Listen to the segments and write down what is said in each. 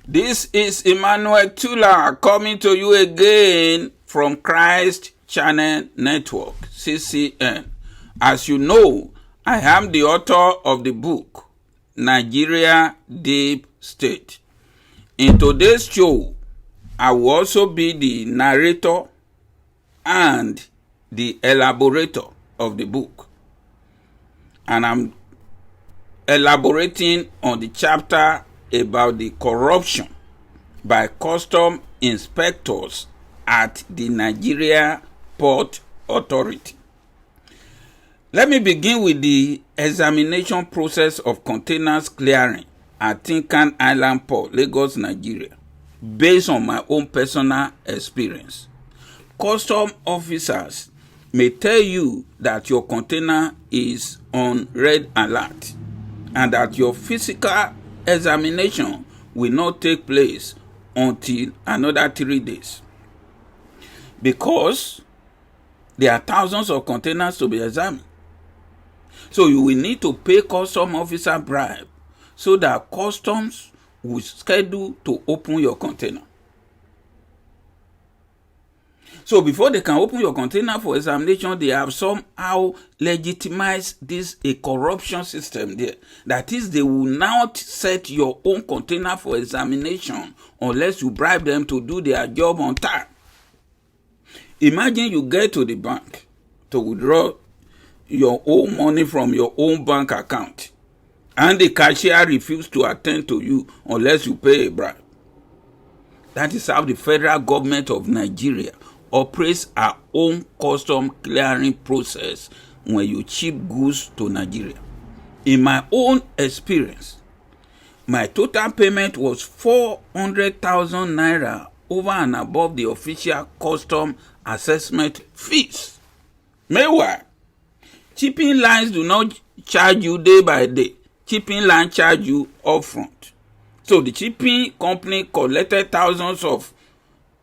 This is Emmanuel Tula coming to you again from Christ Channel Network, CCN. As you know, I am the author of the book, Nigeria Deep State. In today's show, I will also be the narrator and the elaborator of the book. And I'm elaborating on the chapter about the corruption by custom inspectors at the Nigerian Port Authority. Let me begin with the examination process of containers clearing at Tinkan Island Port, Lagos, Nigeria, based on my own personal experience. Custom officers may tell you that your container is on red alert and that your physical examination will not take place until another 3 days, because there are thousands of containers to be examined. So you will need to pay custom officer bribe so that customs will schedule to open your container. So before they can open your container for examination, they have somehow legitimized this a corruption system there. That is, they will not set your own container for examination unless you bribe them to do their job on time. Imagine you get to the bank to withdraw your own money from your own bank account, and the cashier refuses to attend to you unless you pay a bribe. That is how the federal government of Nigeria operates our own custom clearing process when you ship goods to Nigeria. In my own experience, my total payment was 400,000 naira over and above the official custom assessment fees. Meanwhile, shipping lines do not charge you day by day. Shipping line charge you upfront. So the shipping company collected thousands of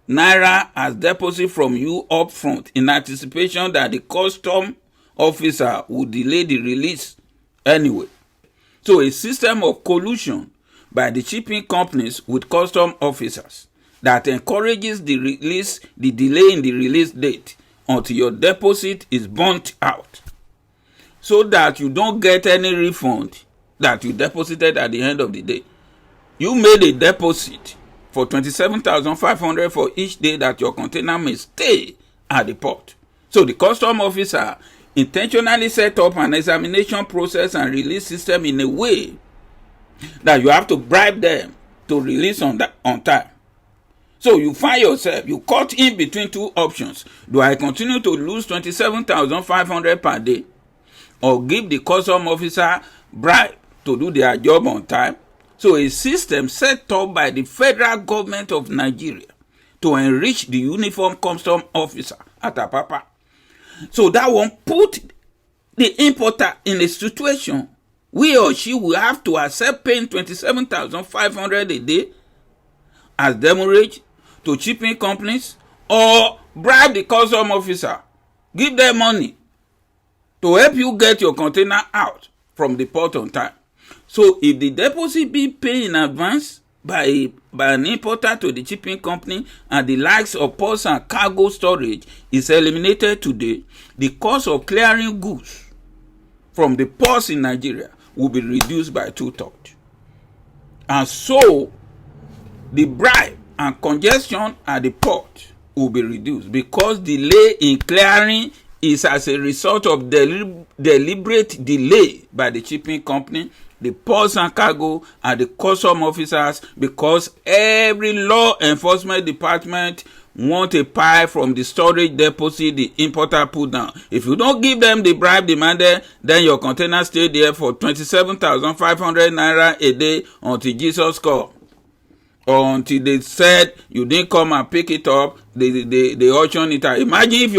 naira as deposit from you upfront in anticipation that the custom officer would delay the release anyway. So a system of collusion by the shipping companies with custom officers that encourages the delay in the release date until your deposit is burnt out, so that you don't get any refund that you deposited at the end of the day. You made a deposit for 27,500 for each day that your container may stay at the port. So the custom officer intentionally set up an examination process and release system in a way that you have to bribe them to release on time. So you find yourself, you caught in between two options. Do I continue to lose 27,500 per day, or give the custom officer bribe to do their job on time? So a system set up by the federal government of Nigeria to enrich the uniform custom officer at Apapa. So that one put the importer in a situation he or she will have to accept paying 27,500 a day as demurrage to shipping companies, or bribe the custom officer, give them money to help you get your container out from the port on time. So if the deposit be paid in advance by an importer to the shipping company and the likes of ports and cargo storage is eliminated today, the cost of clearing goods from the ports in Nigeria will be reduced by 2/3. And so the bribe and congestion at the port will be reduced, because delay in clearing is as a result of deliberate delay by the shipping company, the ports and cargo, and the custom officers, because every law enforcement department want a pie from the storage deposit the importer put down. If you don't give them the bribe demanded, then your container stay there for 27,500 naira a day until Jesus comes, or until they said you didn't come and pick it up, they auction it out. Imagine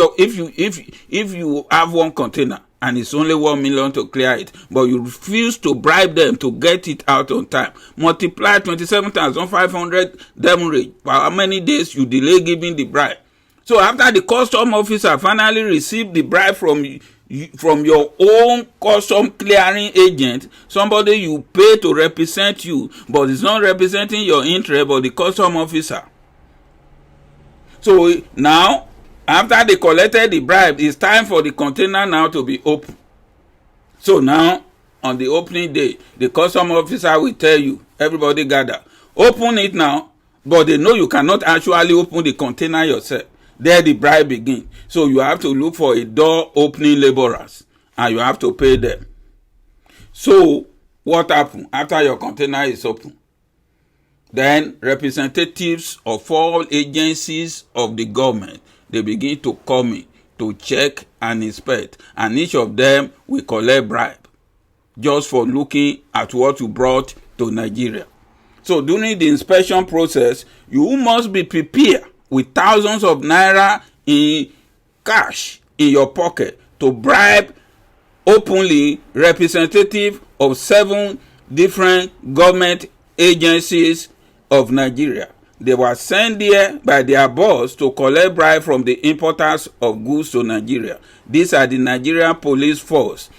if you have one container and it's only 1 million to clear it, but you refuse to bribe them to get it out on time. Multiply 27,500 demurrage for how many days you delay giving the bribe. So after the custom officer finally received the bribe from from your own custom clearing agent, somebody you pay to represent you, but it's not representing your interest, but the custom officer. So now, after they collected the bribe, it's time for the container now to be open. So now, on the opening day, the custom officer will tell you, everybody gather, open it now, but they know you cannot actually open the container yourself. There the bribe begins. So you have to look for a door opening laborers, and you have to pay them. So what happens after your container is open? Then representatives of all agencies of the government, they begin to come in to check and inspect, and each of them will collect bribe just for looking at what you brought to Nigeria. So during the inspection process, you must be prepared with thousands of naira in cash in your pocket to bribe openly representative of 7 different government agencies of Nigeria. They were sent there by their boss to collect bribe from the importers of goods to Nigeria. These are the Nigerian Police Force,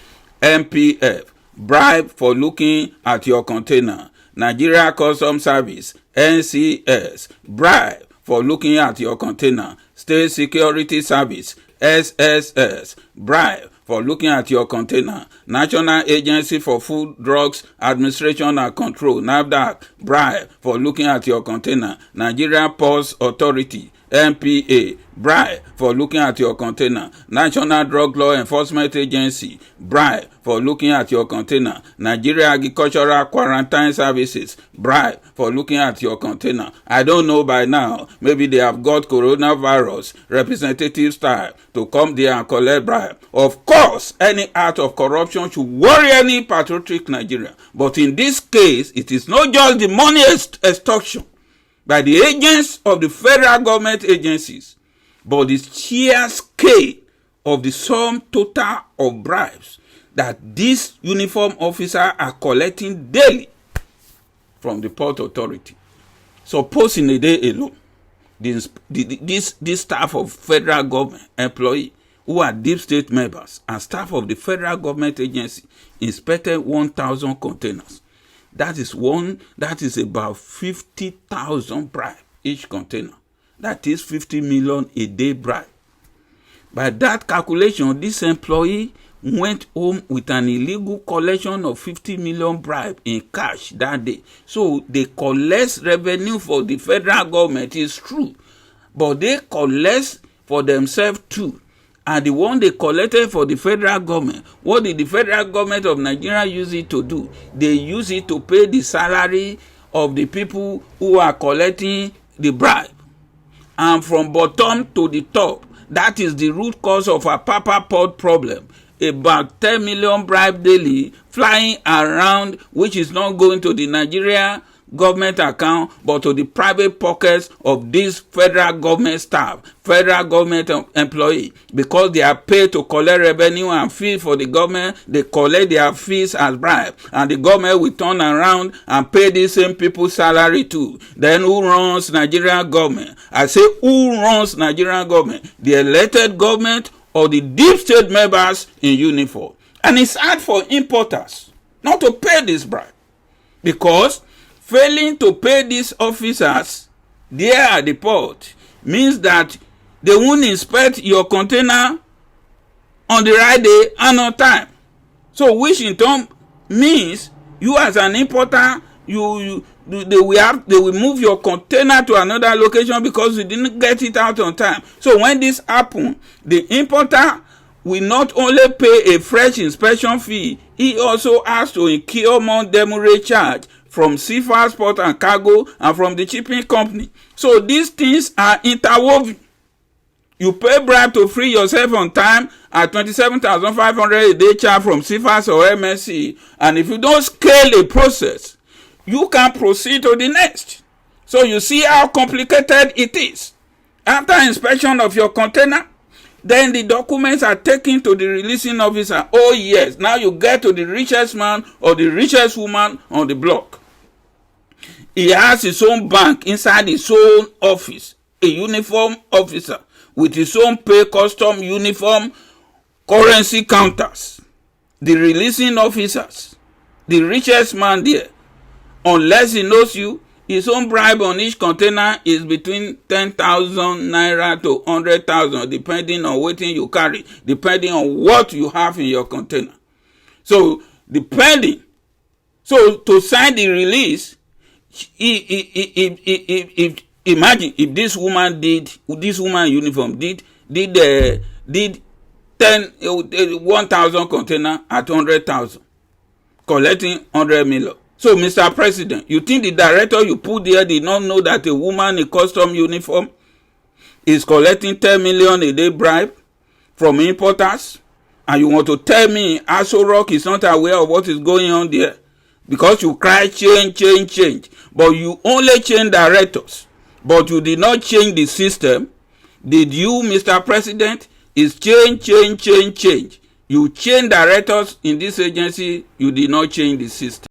NPF, bribe for looking at your container. Nigeria Customs Service, NCS, bribe for looking at your container. State Security Service, SSS, bribe for looking at your container. National Agency for Food, Drugs, Administration and Control, NAFDAC, bribe for looking at your container. Nigerian Port Authority, NPA, bribe for looking at your container. National Drug Law Enforcement Agency, bribe for looking at your container. Nigeria Agricultural Quarantine Services, bribe for looking at your container. I don't know by now, maybe they have got coronavirus representative style to come there and collect bribe. Of course, any act of corruption should worry any patriotic Nigerian. But in this case, it is not just the money extortion by the agents of the federal government agencies, but the sheer scale of the sum total of bribes that these uniform officers are collecting daily from the Port Authority. Suppose in a day alone, this staff of federal government employees who are deep state members and staff of the federal government agency inspected 1,000 containers. That is about 50,000 bribe each container. That is 50 million a day bribe. By that calculation, this employee went home with an illegal collection of 50 million bribe in cash that day. So they collect revenue for the federal government, is true, but they collect for themselves too. And the one they collected for the federal government, what did the federal government of Nigeria use it to do? They use it to pay the salary of the people who are collecting the bribe. And from bottom to the top, that is the root cause of our Papa Port problem. About 10 million bribe daily flying around, which is not going to the Nigeria government account, but to the private pockets of this federal government staff, federal government employee, because they are paid to collect revenue and fee for the government. They collect their fees as bribe, and the government will turn around and pay these same people salary too. Then who runs Nigerian government? I say, who runs Nigerian government? The elected government or the deep state members in uniform? And it's hard for importers not to pay this bribe, because failing to pay these officers there at the port means that they won't inspect your container on the right day and on time. So which in turn means you as an importer, they will move your container to another location because you didn't get it out on time. So when this happens, the importer will not only pay a fresh inspection fee, he also has to incur more demurrage charge from Seafarers Port and Cargo and from the shipping company. So these things are interwoven. You pay bribe to free yourself on time at 27,500 a day charge from Seafarers or MSC, and if you don't scale a process, you can proceed to the next. So you see how complicated it is. After inspection of your container, then the documents are taken to the releasing officer. Oh yes, now you get to the richest man or the richest woman on the block. He has his own bank inside his own office, a uniform officer with his own pay custom uniform currency counters, the releasing officers, the richest man there, unless he knows you, his own bribe on each container is between 10,000 naira to 100,000, depending on what you carry, depending on what you have in your container. So, to sign the release, imagine if this woman uniform did 1,000 container at 100,000, collecting 100 million. So, Mr. President, you think the director you put there did not know that a woman in custom uniform is collecting 10 million a day bribe from importers? And you want to tell me Aso Rock is not aware of what is going on there? Because you cry change. But you only change directors. But you did not change the system. Did you, Mr. President? Is change. You change directors in this agency. You did not change the system.